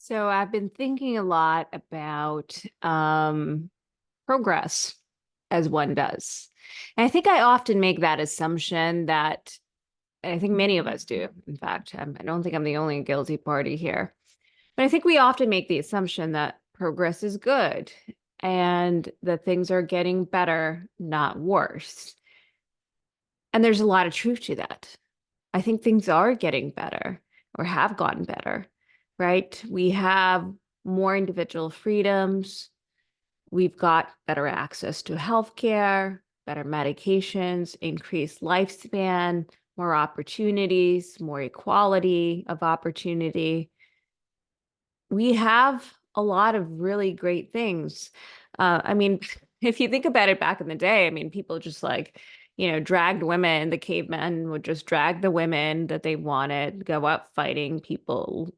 So I've been thinking a lot about progress as one does. And I think I often make that assumption that and I think many of us do. In fact, I don't think I'm the only guilty party here. But I think we often make the assumption that progress is good and that things are getting better, not worse. And there's a lot of truth to that. I think things are getting better or have gotten better, right? We have more individual freedoms. We've got better access to healthcare, better medications, increased lifespan, more opportunities, more equality of opportunity. We have a lot of really great things. I mean, if you think about it back in the day, I mean, people just dragged women. The cavemen would just drag the women that they wanted, go out fighting. People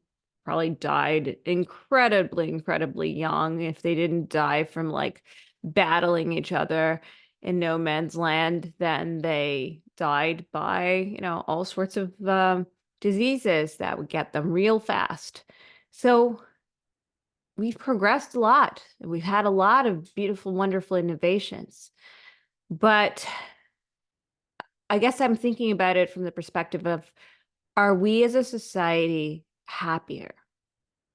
probably died incredibly young if they didn't die from battling each other in no man's land. Then they died by, all sorts of diseases that would get them real fast. So we've progressed a lot. We've had a lot of beautiful, wonderful innovations. But I guess I'm thinking about it from the perspective of, are we as a society happier?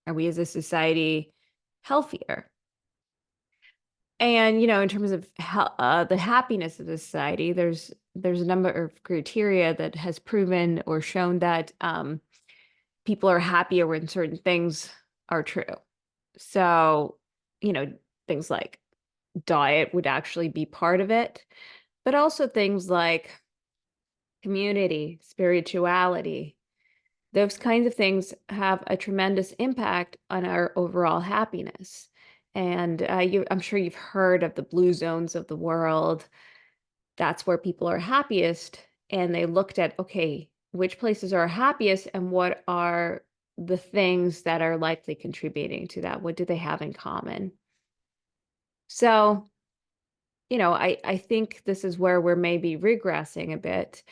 Are we as a society healthier? And, in terms of the happiness of the society, there's a number of criteria that has proven or shown that people are happier when certain things are true. So, you know, things like diet would actually be part of it, but also things like community, spirituality, those kinds of things have a tremendous impact on our overall happiness. And I'm sure you've heard of the blue zones of the world. That's where people are happiest. And they looked at, okay, which places are happiest and what are the things that are likely contributing to that? What do they have in common? So, I think this is where we're maybe regressing a bit,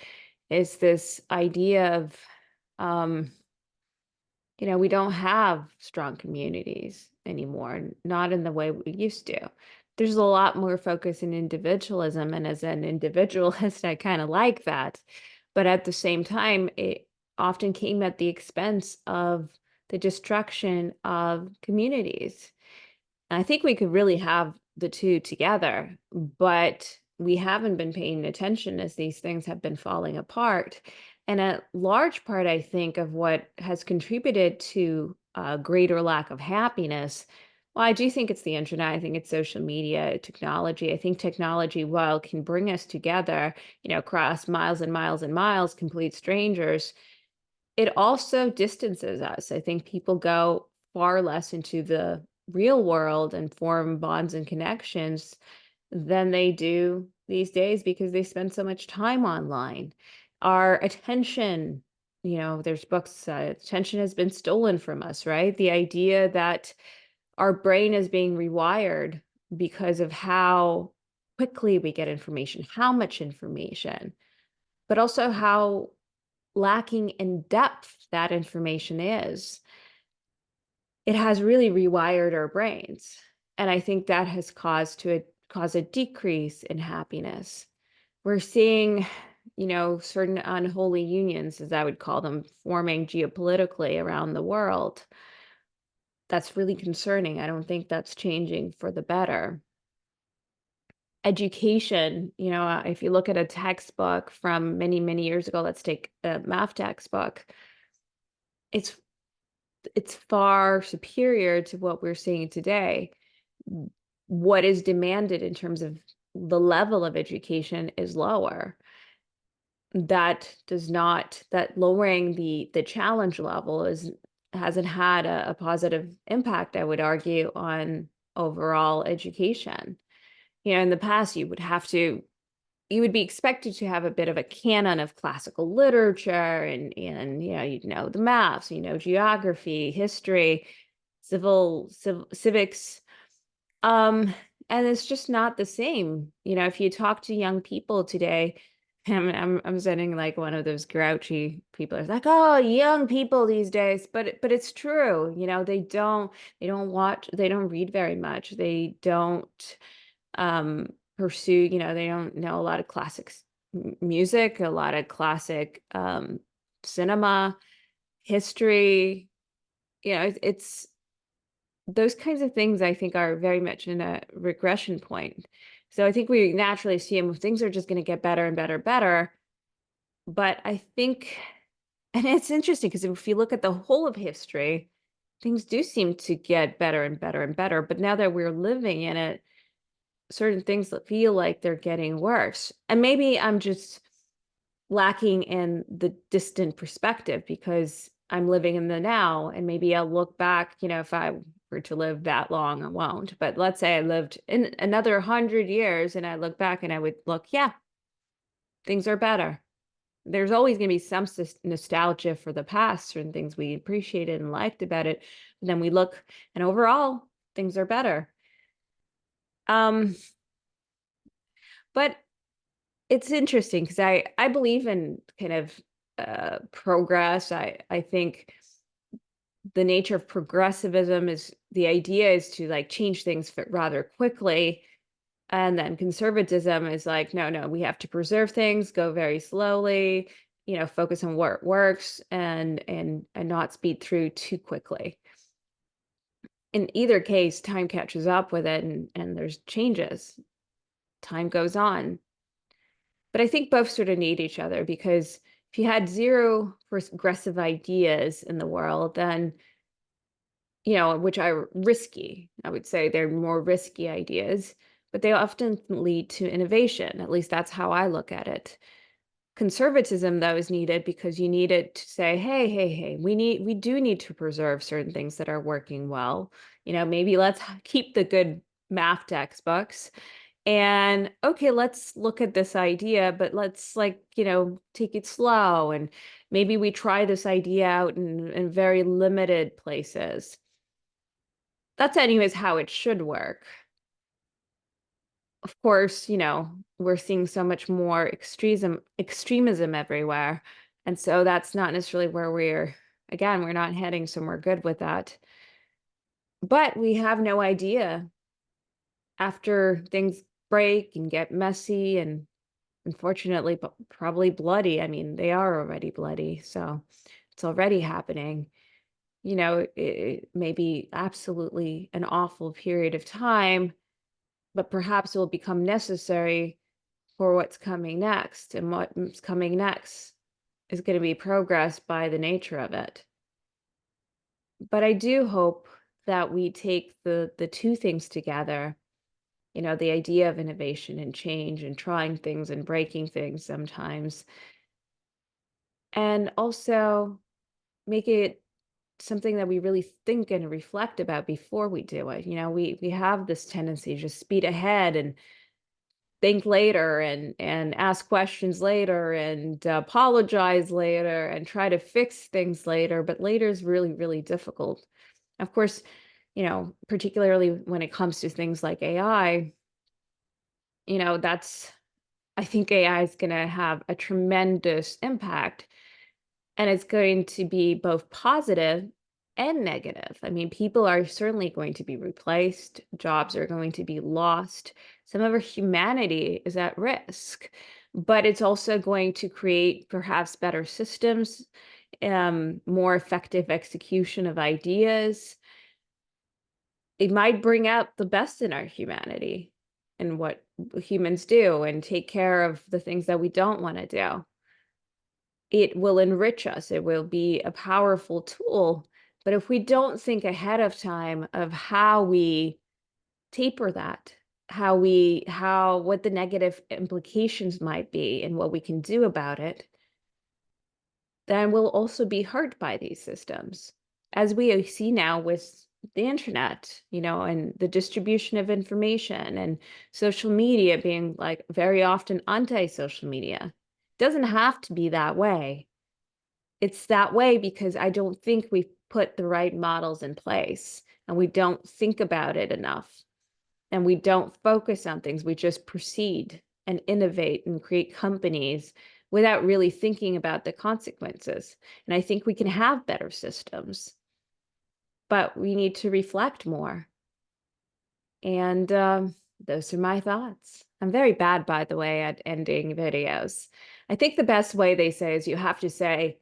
is this idea of, um, we don't have strong communities anymore, not in the way we used to. There's a lot more focus in individualism. And as an individualist, I kind of like that. But at the same time, it often came at the expense of the destruction of communities. And I think we could really have the two together, but we haven't been paying attention as these things have been falling apart. And a large part, I think, of what has contributed to a greater lack of happiness, well, I do think it's the internet. I think it's social media, technology. I think technology, while it can bring us together, across miles and miles and miles, complete strangers, it also distances us. I think people go far less into the real world and form bonds and connections than they do these days because they spend so much time online. Our attention, there's books, attention has been stolen from us, right? The idea that our brain is being rewired because of how quickly we get information, how much information, but also how lacking in depth that information is. It has really rewired our brains. And I think that has cause a decrease in happiness. We're seeing, certain unholy unions, as I would call them, forming geopolitically around the world. That's really concerning. I don't think that's changing for the better. Education, if you look at a textbook from many, many years ago, let's take a math textbook, it's it's far superior to what we're seeing today. What is demanded in terms of the level of education is lower. That lowering the challenge level hasn't had a positive impact, I would argue, on overall education. In the past, you would be expected to have a bit of a canon of classical literature and you'd know the maths, geography, history, civics. And it's just not the same. If you talk to young people today, I'm sending like one of those grouchy people. It's like, oh, young people these days, but it's true. They don't watch, they don't read very much. They don't pursue, they don't know a lot of classics music, a lot of classic cinema, history. It's those kinds of things I think are very much in a regression point. So I think we naturally assume things are just going to get better and better, better. But I think, and it's interesting because if you look at the whole of history, things do seem to get better and better and better. But now that we're living in it, certain things that feel like they're getting worse. And maybe I'm just lacking in the distant perspective because I'm living in the now. And maybe I'll look back, if I were to live that long, I won't. But let's say I lived in another 100 years and I look back and I would look, yeah, things are better. There's always going to be some nostalgia for the past, certain things we appreciated and liked about it. And then we look and overall things are better. Um, but it's interesting because I believe in kind of progress. I think the nature of progressivism is the idea is to like change things rather quickly. And then conservatism is like, no, no, we have to preserve things, go very slowly, focus on what works and not speed through too quickly. In either case, time catches up with it and there's changes. Time goes on. But I think both sort of need each other because if you had zero progressive ideas in the world, then, which are risky, I would say they're more risky ideas, but they often lead to innovation. At least that's how I look at it. Conservatism, though, is needed because you need it to say, hey, hey, hey, we do need to preserve certain things that are working well. Maybe let's keep the good math textbooks and okay, let's look at this idea, but let's take it slow. And maybe we try this idea out in very limited places. That's anyways how it should work. Of course, we're seeing so much more extremism everywhere. And so that's not necessarily where we're not heading somewhere good with that. But we have no idea after things break and get messy and unfortunately, but probably bloody. I mean, they are already bloody, so it's already happening. It may be absolutely an awful period of time, but perhaps it will become necessary for what's coming next. And what's coming next is going to be progress by the nature of it. But I do hope that we take the two things together, the idea of innovation and change and trying things and breaking things sometimes, and also make it something that we really think and reflect about before we do it. We have this tendency to just speed ahead and think later and ask questions later and apologize later and try to fix things later, but later is really, really difficult. Of course, particularly when it comes to things like AI, that's I think AI is going to have a tremendous impact. And it's going to be both positive and negative. I mean, people are certainly going to be replaced, jobs are going to be lost, some of our humanity is at risk, but it's also going to create perhaps better systems, more effective execution of ideas. It might bring out the best in our humanity and what humans do and take care of the things that we don't want to do. It will enrich us. It will be a powerful tool. But if we don't think ahead of time of how we taper that, what the negative implications might be and what we can do about it, then we'll also be hurt by these systems. As we see now with the internet, and the distribution of information and social media being like very often anti-social media. It doesn't have to be that way. It's that way because I don't think we've put the right models in place and we don't think about it enough and we don't focus on things. We just proceed. and innovate and create companies without really thinking about the consequences. And I think we can have better systems, but we need to reflect more. And those are my thoughts. I'm very bad, by the way, at ending videos. I think the best way, they say, is you have to say,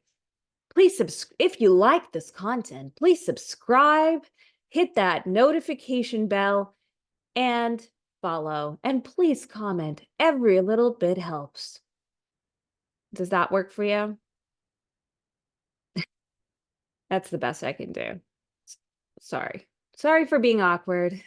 please if you like this content, please subscribe, hit that notification bell, and follow. And please comment. Every little bit helps. Does that work for you? That's the best I can do. Sorry. Sorry for being awkward.